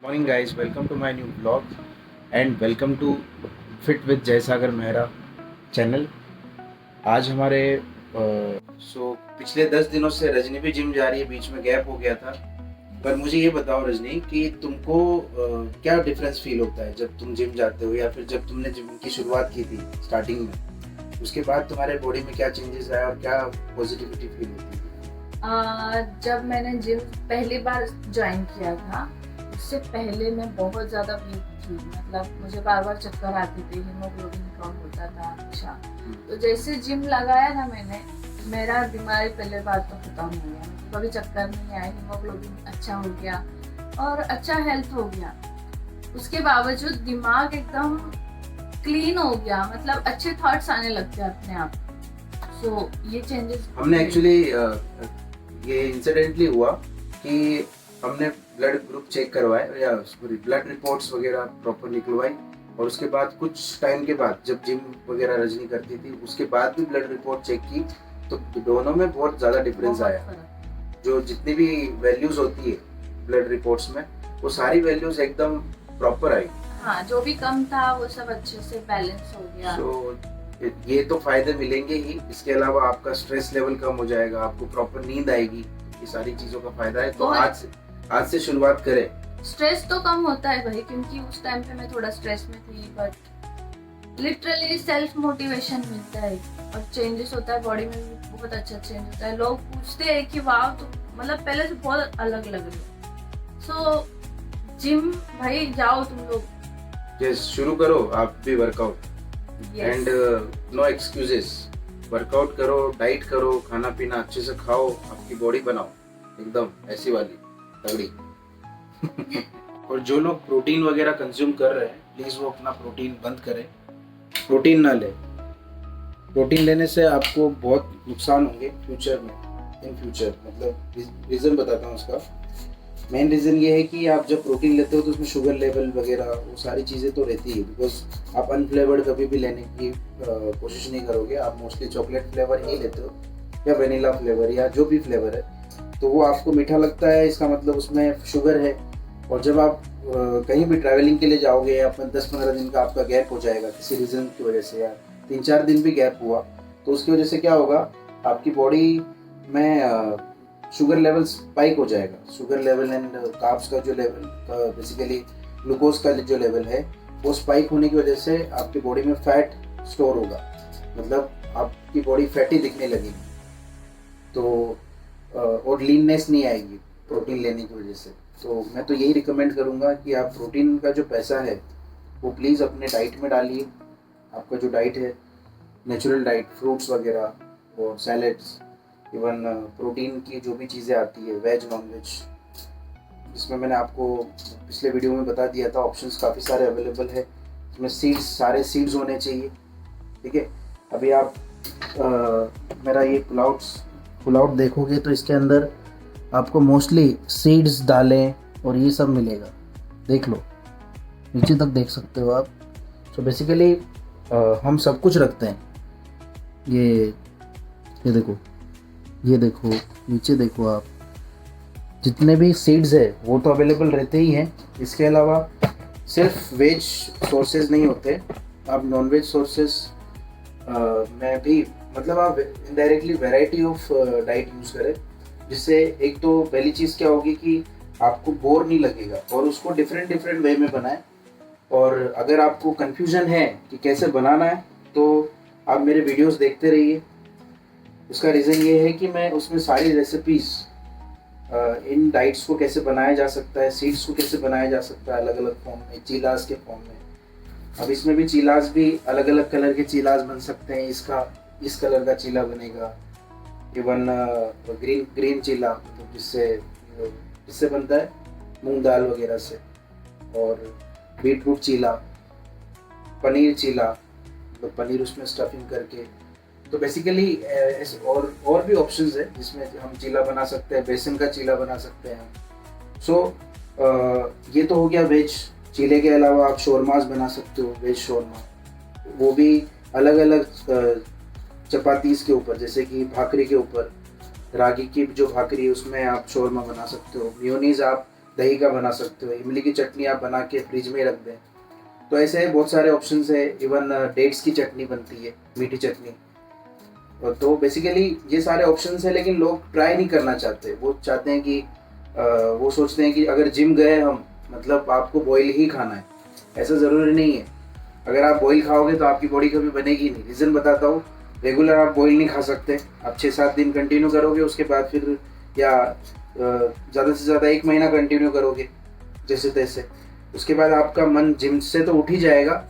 Morning guys, welcome to my new vlog and welcome to Fit with Jaysagar Mehra channel. आज हमारे पिछले 10 दिनों से रजनी भी जिम जा रही है, बीच में गैप हो गया था। पर मुझे ये बताओ रजनी कि तुमको क्या डिफरेंस फील होता है जब तुम जिम जाते हो या फिर जब तुमने जिम की शुरुआत की थी स्टार्टिंग में, उसके बाद तुम्हारे बॉडी में क्या चेंजेस आया और क्या पॉजिटिविटी फील होती है? जब मैंने जिम पहली बार ज्वाइन किया था, उससे पहले मैं बहुत ज़्यादा वीक थी। मतलब मुझे बार बार चक्कर आते थे, हीमोग्लोबिन कम होता था हमेशा। तो जैसे जिम लगाया ना मैंने, मेरा दिमाग पहले बात तो खत्म हो गया, कभी चक्कर नहीं आया, हीमोग्लोबिन अच्छा हो गया और अच्छा हेल्थ हो गया। उसके बावजूद दिमाग एकदम क्लीन हो गया, मतलब अच्छे थॉट्स आने लगते हैं अपने आप। सो ये चेंजेस हमने एक्चुअली ये इंसिडेंटली हुआ कि हमने ब्लड ग्रुप चेक करवाए या ब्लड रिपोर्ट्स वगैरह प्रॉपर निकलवाई, और उसके बाद कुछ टाइम के बाद जब जिम वगैरह रजनी करती थी उसके बाद भी ब्लड रिपोर्ट चेक की तो दोनों में बहुत ज़्यादा डिफरेंस आया। जो जितनी भी वैल्यूज होती है ब्लड रिपोर्ट्स में, वो सारी वैल्यूज एकदम प्रॉपर आई। हाँ, जो भी कम था वो सब अच्छे से बैलेंस हो गया। ये तो फायदे मिलेंगे ही, इसके अलावा आपका स्ट्रेस लेवल कम हो जाएगा, आपको प्रॉपर नींद आएगी, ये सारी चीजों का फायदा है। तो आज से शुरुआत करें। स्ट्रेस तो कम होता है भाई, क्योंकि उस टाइम पे मैं थोड़ा स्ट्रेस में थी, बट लिटरली सेल्फ मोटिवेशन मिलता है और चेंजेस होता है बॉडी में भी, बहुत अच्छा चेंज होता है। लोग पूछते हैं कि वाह तो मतलब पहले से बहुत अलग लग रही है। सो जिम भाई जाओ तुम लोग, यस शुरू करो आप भी workout and no excuses. Workout करो, डाइट करो, खाना पीना अच्छे से खाओ, आपकी बॉडी बनाओ एकदम ऐसी वाली तगड़ी। और जो लोग प्रोटीन वगैरह कंज्यूम कर रहे हैं, प्लीज वो अपना प्रोटीन बंद करें, प्रोटीन ना ले। प्रोटीन लेने से आपको बहुत नुकसान होंगे फ्यूचर में, इन फ्यूचर। मतलब रीजन बताता हूँ उसका। मेन रीज़न ये है कि आप जब प्रोटीन लेते हो तो उसमें शुगर लेवल वगैरह वो सारी चीज़ें तो रहती है, बिकॉज आप अनफ्लेवर्ड कभी भी लेने की कोशिश नहीं करोगे। आप मोस्टली चॉकलेट फ्लेवर ही लेते हो या वेनिला फ्लेवर या जो भी फ्लेवर है, तो वो आपको मीठा लगता है, इसका मतलब उसमें शुगर है। और जब आप कहीं भी ट्रैवलिंग के लिए जाओगे, अपना 10-15 दिन का आपका गैप हो जाएगा किसी रीज़न की वजह से, या 3-4 दिन भी गैप हुआ, तो उसकी वजह से क्या होगा, आपकी बॉडी में शुगर लेवल स्पाइक हो जाएगा। शुगर लेवल एंड कार्ब्स का जो लेवल, बेसिकली ग्लूकोज का जो लेवल है, वो स्पाइक होने की वजह से आपकी बॉडी में फैट स्टोर होगा, मतलब आपकी बॉडी फैटी दिखने लगेगी। तो और लीननेस नहीं आएगी प्रोटीन लेने की वजह से। तो मैं तो यही रिकमेंड करूँगा कि आप प्रोटीन का जो पैसा है वो प्लीज़ अपने डाइट में डालिए। आपका जो डाइट है, नेचुरल डाइट, फ्रूट्स वगैरह और सैलेड्स, इवन प्रोटीन की जो भी चीज़ें आती है, वेज नॉन वेज, जिसमें मैंने आपको पिछले वीडियो में बता दिया था, ऑप्शंस काफ़ी सारे अवेलेबल है। इसमें सीड्स, सारे सीड्स होने चाहिए, ठीक है। अभी आप मेरा ये पुल आउट देखोगे तो इसके अंदर आपको मोस्टली सीड्स, दालें और ये सब मिलेगा। देख लो, नीचे तक देख सकते हो आप। सो बेसिकली हम सब कुछ रखते हैं। ये देखो, ये देखो, नीचे देखो आप, जितने भी सीड्स है वो तो अवेलेबल रहते ही हैं। इसके अलावा सिर्फ वेज सोर्सेज नहीं होते, आप नॉन वेज सोर्सेज में भी, मतलब आप indirectly variety of diet use करें, जिससे एक तो पहली चीज़ क्या होगी कि आपको बोर नहीं लगेगा, और उसको डिफरेंट वे में बनाएं। और अगर आपको कन्फ्यूजन है कि कैसे बनाना है, तो आप मेरे वीडियोस देखते रहिए। उसका रीज़न ये है कि मैं उसमें सारी रेसिपीज़, इन डाइट्स को कैसे बनाया जा सकता है, सीड्स को कैसे बनाया जा सकता है अलग अलग फॉर्म में, चीलास के फॉर्म में। अब इसमें भी चीलास भी अलग अलग कलर के चीलास बन सकते हैं। इसका इस कलर का चीला बनेगा, इवन ग्रीन चीला, तो जिससे बनता है मूंग दाल वगैरह से, और बीटरूट चीला, पनीर चीला, तो पनीर उसमें स्टफिंग करके। तो बेसिकली और भी ऑप्शंस है जिसमें हम चीला बना सकते हैं, बेसन का चीला बना सकते हैं। सो ये तो हो गया वेज। चीले के अलावा आप शोरमास बना सकते हो, वेज शोरमा, वो भी अलग अलग चपातीस के ऊपर, जैसे कि भाकरी के ऊपर, रागी की जो भाकरी है उसमें आप शोरमा बना सकते हो। मेयोनीज आप दही का बना सकते हो, इमली की चटनी आप बना के फ्रिज में ही रख दें। तो ऐसे बहुत सारे ऑप्शंस है। इवन डेट्स की चटनी बनती है, मीठी चटनी। और तो बेसिकली ये सारे ऑप्शंस है, लेकिन लोग ट्राई नहीं करना चाहते। वो चाहते हैं कि वो सोचते हैं कि अगर जिम गए हम, मतलब आपको बॉयल ही खाना है। ऐसा ज़रूरी नहीं है। अगर आप बॉयल खाओगे तो आपकी बॉडी कभी बनेगी नहीं। रीज़न बताता हूँ। रेगुलर आप बॉयल नहीं खा सकते। आप 6-7 दिन कंटिन्यू करोगे, उसके बाद फिर या ज़्यादा से ज़्यादा 1 महीना कंटिन्यू करोगे जैसे तैसे, उसके बाद आपका मन जिम से तो उठ ही जाएगा,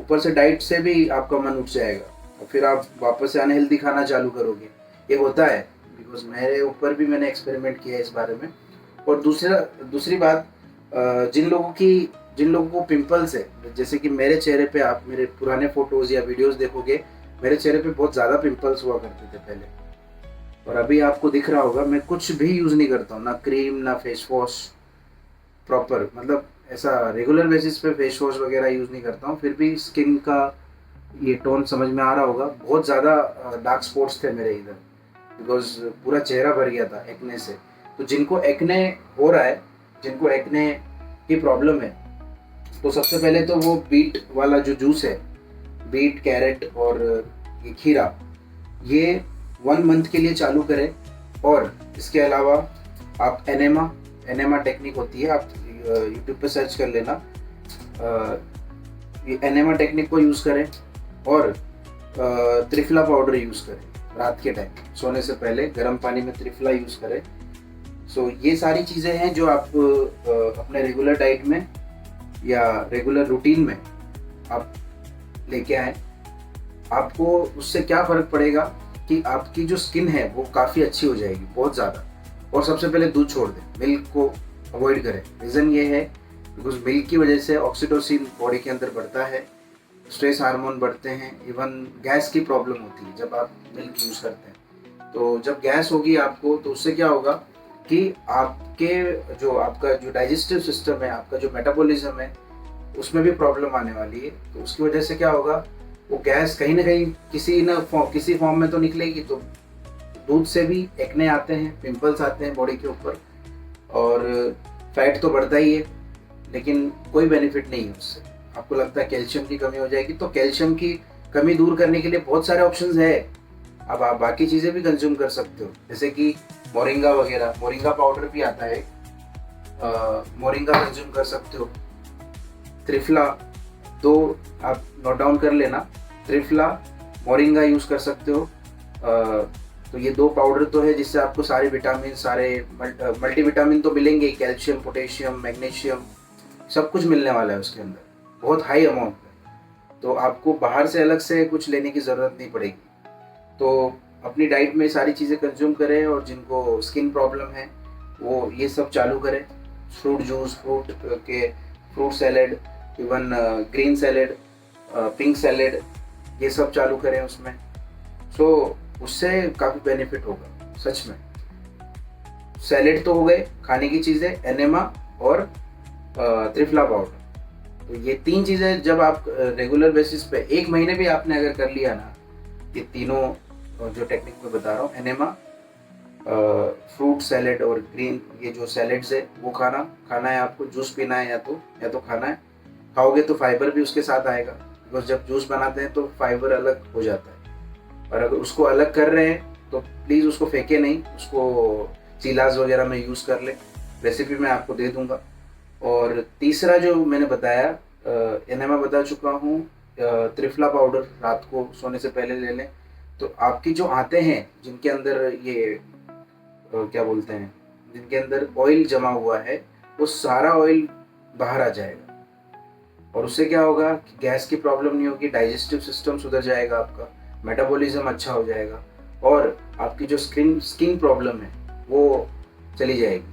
ऊपर से डाइट से भी आपका मन उठ जाएगा, और फिर आप वापस से अनहेल्दी खाना चालू करोगे। ये होता है, बिकॉज मेरे ऊपर भी मैंने एक्सपेरिमेंट किया है इस बारे में। और दूसरी बात, जिन लोगों को पिंपल्स है, जैसे कि मेरे चेहरे पे, आप मेरे पुराने फोटोज या वीडियोस देखोगे, मेरे चेहरे पे बहुत ज़्यादा पिंपल्स हुआ करते थे पहले, और अभी आपको दिख रहा होगा मैं कुछ भी यूज़ नहीं करता हूँ, ना क्रीम ना फेस वॉश प्रॉपर, मतलब ऐसा रेगुलर बेसिस पे फेस वॉश वगैरह यूज़ नहीं करता हूँ। फिर भी स्किन का ये टोन समझ में आ रहा होगा। बहुत ज़्यादा डार्क स्पॉट्स थे मेरे इधर, बिकॉज पूरा चेहरा भर गया था एक्ने से। तो जिनको एक्ने हो रहा है, जिनको एक्ने की प्रॉब्लम है, तो सबसे पहले तो वो बीट वाला जो जूस है, बीट, कैरेट और ये खीरा, ये 1 मंथ के लिए चालू करें। और इसके अलावा आप एनेमा टेक्निक होती है, आप यूट्यूब पे सर्च कर लेना, ये एनेमा टेक्निक को यूज़ करें। और त्रिफला पाउडर यूज़ करें रात के टाइम सोने से पहले, गर्म पानी में त्रिफला यूज़ करें। सो ये सारी चीज़ें हैं जो आप अपने रेगुलर डाइट में या रेगुलर रूटीन में आप लेके आए। आपको उससे क्या फ़र्क पड़ेगा कि आपकी जो स्किन है वो काफ़ी अच्छी हो जाएगी, बहुत ज़्यादा। और सबसे पहले दूध छोड़ दें, मिल्क को अवॉइड करें। रीज़न ये है बिकॉज मिल्क की वजह से ऑक्सीटोसिन बॉडी के अंदर बढ़ता है, स्ट्रेस हार्मोन बढ़ते हैं, इवन गैस की प्रॉब्लम होती है जब आप मिल्क यूज़ करते हैं। तो जब गैस होगी आपको, तो उससे क्या होगा कि आपका जो डाइजेस्टिव सिस्टम है, आपका जो मेटाबॉलिज्म है, उसमें भी प्रॉब्लम आने वाली है। तो उसकी वजह से क्या होगा, वो गैस कहीं ना कहीं किसी फॉर्म में तो निकलेगी। तो दूध से भी एक्ने आते हैं, पिंपल्स आते हैं बॉडी के ऊपर, और फैट तो बढ़ता ही है, लेकिन कोई बेनिफिट नहीं है उससे। आपको लगता है कैल्शियम की कमी हो जाएगी, तो कैल्शियम की कमी दूर करने के लिए बहुत सारे ऑप्शंस है। अब आप बाकी चीज़ें भी कंज्यूम कर सकते हो, जैसे कि मोरिंगा वगैरह, मोरिंगा पाउडर भी आता है, मोरिंगा कंज्यूम कर सकते हो। त्रिफला, तो आप नोट डाउन कर लेना, त्रिफला, मोरिंगा यूज़ कर सकते हो। तो ये 2 पाउडर तो है जिससे आपको सारे विटामिन, सारे मल्टीविटामिन तो मिलेंगे, कैल्शियम, पोटेशियम, मैग्नीशियम, सब कुछ मिलने वाला है उसके अंदर, बहुत हाई अमाउंट में। तो आपको बाहर से अलग से कुछ लेने की ज़रूरत नहीं पड़ेगी। तो अपनी डाइट में सारी चीज़ें कंज्यूम करें, और जिनको स्किन प्रॉब्लम है वो ये सब चालू करें। Fruit juice, fruit salad, even green salad, pink salad, ये सब चालू करें उसमें। सो उससे काफ़ी बेनिफिट होगा सच में। सैलेड तो हो गए खाने की चीज़ें, एनेमा और त्रिफला पाउडर। तो ये 3 चीज़ें जब आप रेगुलर बेसिस पे 1 महीने भी आपने अगर कर लिया ना, ये तीनों जो टेक्निक मैं बता रहा हूँ, एनेमा, फ्रूट सैलेड और ग्रीन, ये जो सैलेड्स है वो खाना है आपको। जूस पीना है या तो खाना है। खाओगे तो फाइबर भी उसके साथ आएगा, बिकॉज जब जूस बनाते हैं तो फाइबर अलग हो जाता है। और अगर उसको अलग कर रहे हैं तो प्लीज़ उसको फेंके नहीं, उसको चीलाज वगैरह में यूज़ कर ले। रेसिपी मैं आपको दे दूँगा। और तीसरा जो मैंने बताया, एनेमा बता चुका हूँ, त्रिफला पाउडर रात को सोने से पहले ले लें। तो आपकी जो आंतें हैं, जिनके अंदर ये क्या बोलते हैं, जिनके अंदर ऑयल जमा हुआ है, वो सारा ऑयल बाहर आ जाएगा। और उससे क्या होगा कि गैस की प्रॉब्लम नहीं होगी, डाइजेस्टिव सिस्टम सुधर जाएगा, आपका मेटाबॉलिज्म अच्छा हो जाएगा, और आपकी जो स्किन प्रॉब्लम है वो चली जाएगी।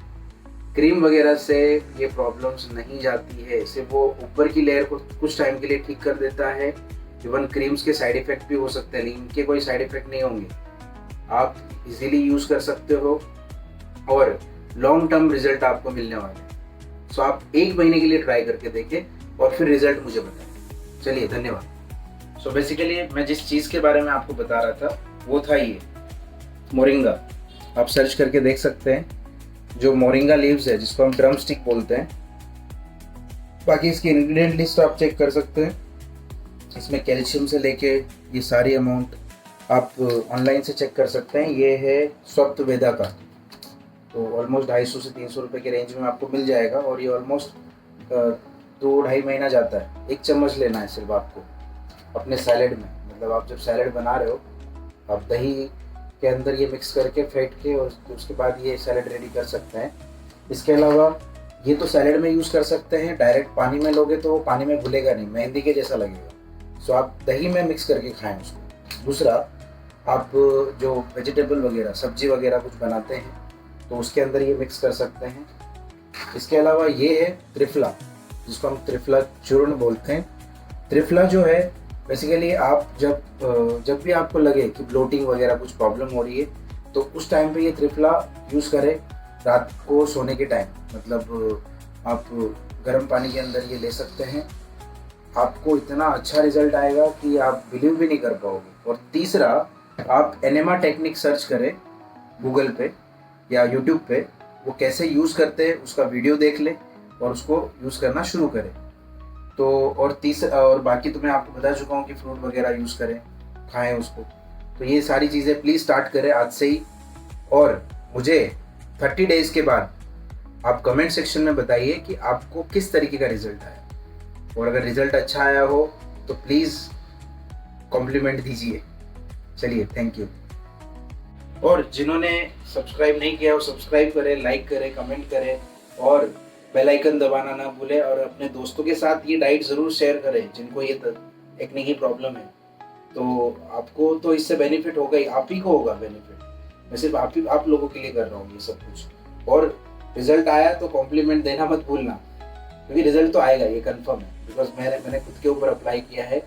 क्रीम वगैरह से ये प्रॉब्लम्स नहीं जाती है, सिर्फ वो ऊपर की लेयर को कुछ टाइम के लिए ठीक कर देता है। इवन क्रीम्स के साइड इफ़ेक्ट भी हो सकते हैं, लेकिन इनके कोई साइड इफ़ेक्ट नहीं होंगे। आप इजीली यूज़ कर सकते हो, और लॉन्ग टर्म रिजल्ट आपको मिलने वाले हैं। सो आप 1 महीने के लिए ट्राई करके देखें और फिर रिजल्ट मुझे बताएं। चलिए, धन्यवाद। सो बेसिकली मैं जिस चीज़ के बारे में आपको बता रहा था वो था ये मोरिंगा। आप सर्च करके देख सकते हैं, जो मोरिंगा लीव्स है जिसको हम ड्रम स्टिक बोलते हैं। बाकी इसकी इंग्रेडिएंट लिस्ट आप चेक कर सकते हैं। इसमें कैल्शियम से लेके ये सारी अमाउंट आप ऑनलाइन से चेक कर सकते हैं। ये है स्वप्तवेदा का, तो ऑलमोस्ट 250 से 300 रुपये के रेंज में आपको मिल जाएगा और ये ऑलमोस्ट 2-2.5 महीना जाता है। 1 चम्मच लेना है सिर्फ आपको अपने सैलेड में, मतलब आप जब सैलेड बना रहे हो आप दही के अंदर ये मिक्स करके फेंट के और उसके बाद ये सैलेड रेडी कर सकते हैं। इसके अलावा ये तो सैलेड में यूज़ कर सकते हैं, डायरेक्ट पानी में लोगे तो वो पानी में घुलेगा नहीं, मेहंदी के जैसा लगेगा। सो आप दही में मिक्स करके खाएं उसको। दूसरा, आप जो वेजिटेबल वगैरह सब्जी वगैरह कुछ बनाते हैं तो उसके अंदर ये मिक्स कर सकते हैं। इसके अलावा ये है त्रिफला, जिसको हम त्रिफला चूर्ण बोलते हैं। त्रिफला जो है बेसिकली आप जब भी आपको लगे कि ब्लोटिंग वगैरह कुछ प्रॉब्लम हो रही है तो उस टाइम पे ये त्रिफला यूज़ करें रात को सोने के टाइम। मतलब आप गर्म पानी के अंदर ये ले सकते हैं, आपको इतना अच्छा रिजल्ट आएगा कि आप बिलीव भी नहीं कर पाओगे। और तीसरा, आप एनेमा टेक्निक सर्च करें गूगल पे या यूट्यूब पे, वो कैसे यूज़ करते हैं उसका वीडियो देख ले और उसको यूज़ करना शुरू करें। तो और तीसरा, और बाकी तो मैं आपको बता चुका हूँ कि फ्रूट वगैरह यूज़ करें, खाएं उसको। तो ये सारी चीज़ें प्लीज़ स्टार्ट करें आज से ही। और मुझे 30 डेज़ के बाद आप कमेंट सेक्शन में बताइए कि आपको किस तरीके का रिजल्ट आया, और अगर रिजल्ट अच्छा आया हो तो प्लीज़ कॉम्प्लीमेंट दीजिए। चलिए, थैंक यू। और जिन्होंने सब्सक्राइब नहीं किया वो सब्सक्राइब करें, लाइक करें, कमेंट करें और बेल आइकन दबाना ना भूलें। और अपने दोस्तों के साथ ये डाइट ज़रूर शेयर करें जिनको ये एक्ने की प्रॉब्लम है। तो आपको तो इससे बेनिफिट होगा ही, आप ही को होगा बेनिफिट। मैं सिर्फ आप लोगों के लिए कर रहा हूँ ये सब कुछ। और रिजल्ट आया तो कॉम्प्लीमेंट देना मत भूलना, क्योंकि रिजल्ट तो आएगा, ये कंफर्म है। बिकॉज मैंने खुद के ऊपर अप्लाई किया है।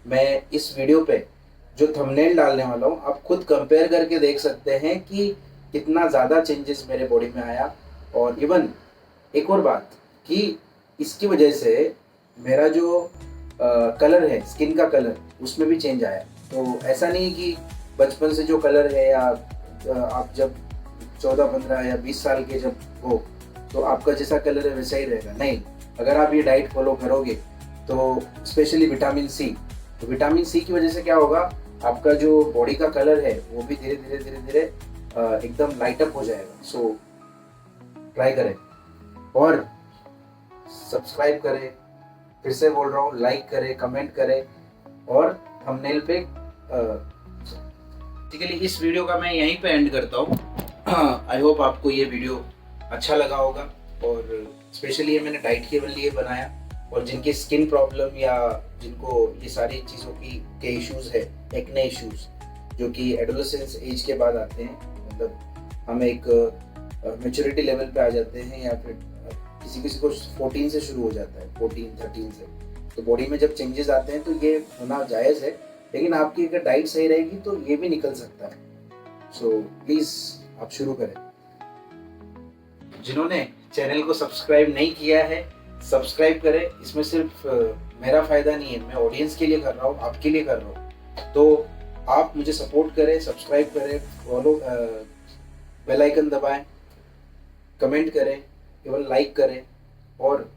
मैं इस वीडियो पे जो थंबनेल डालने वाला हूँ आप खुद कंपेयर करके देख सकते हैं कि कितना ज़्यादा चेंजेस मेरे बॉडी में आया। और इवन एक और बात कि इसकी वजह से मेरा जो कलर है, स्किन का कलर, उसमें भी चेंज आया। तो ऐसा नहीं कि बचपन से जो कलर है या आप जब 14-15 या 20 साल के जब हो तो आपका जैसा कलर है वैसा ही रहेगा, नहीं। अगर आप ये डाइट फॉलो करोगे तो स्पेशली विटामिन सी, तो विटामिन सी की वजह से क्या होगा, आपका जो बॉडी का कलर है वो भी धीरे धीरे एकदम लाइट अप हो जाएगा। सो ट्राई करें और सब्सक्राइब करें। फिर से बोल रहा हूँ, लाइक करें, कमेंट करें और थंबनेल पे बेसिकली इस वीडियो का मैं यहीं पे एंड करता हूँ। आई होप आपको ये वीडियो अच्छा लगा होगा। और स्पेशली ये मैंने डाइट के लिए बनाया, और जिनकी स्किन प्रॉब्लम या जिनको ये सारी चीज़ों के इश्यूज है, एक्ने इश्यूज जो कि एडोलेसेंस एज के बाद आते हैं, मतलब हम एक मैच्योरिटी लेवल पे आ जाते हैं, या फिर किसी को 14 से शुरू हो जाता है, 14-13 से। तो बॉडी में जब चेंजेस आते हैं तो ये होना जायज़ है, लेकिन आपकी अगर डाइट सही रहेगी तो ये भी निकल सकता है। सो प्लीज़ आप शुरू करें। जिन्होंने चैनल को सब्सक्राइब नहीं किया है सब्सक्राइब करें। इसमें सिर्फ मेरा फ़ायदा नहीं है, मैं ऑडियंस के लिए कर रहा हूँ, आपके लिए कर रहा हूँ। तो आप मुझे सपोर्ट करें, सब्सक्राइब करें, फॉलो, बेल आइकन दबाएं, कमेंट करें, केवल लाइक करें और